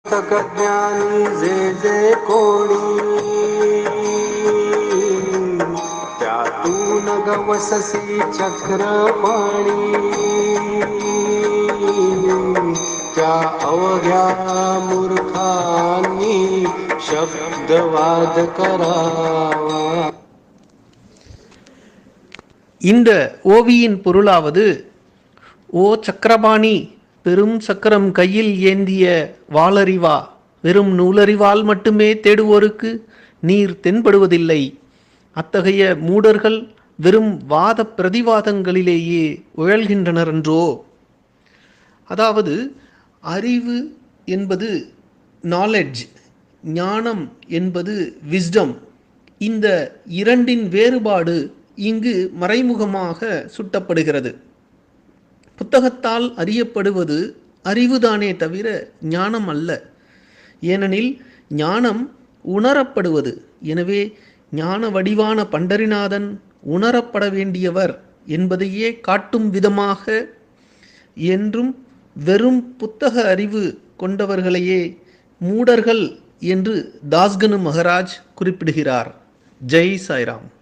ज्ञानी जे जे कोणी त्यातून गवससी चक्रपाणी त्या अवघ्या मूर्खांनी शब्दवाद करावा. இந்த ஓவியின் பொருளாவது, ஓ சக்கரபாணி, பெரும் சக்கரம் கையில் ஏந்திய வாளறிவா, வெறும் நூலறிவால் மட்டுமே தேடுவோருக்கு நீர் தென்படுவதில்லை. அத்தகைய மூடர்கள் வெறும் வாத பிரதிவாதங்களிலேயே உழல்கின்றனரன்றோ. அதாவது, அறிவு என்பது நாலெட்ஜ், ஞானம் என்பது விஸ்டம். இந்த இரண்டின் வேறுபாடு இங்கு மறைமுகமாக சுட்டப்படுகிறது. புத்தகத்தால் அறியப்படுவது அறிவுதானே தவிர ஞானம் அல்ல. ஏனெனில் ஞானம் உணரப்படுவது. எனவே ஞான வடிவான பண்டரிநாதன் உணரப்பட வேண்டியவர் என்பதையே காட்டும் விதமாக என்றும் வெறும் புத்தக அறிவு கொண்டவர்களையே மூடர்கள் என்று தாஸ்கனு மகராஜ் குறிப்பிடுகிறார். ஜெய் சாய்ராம்.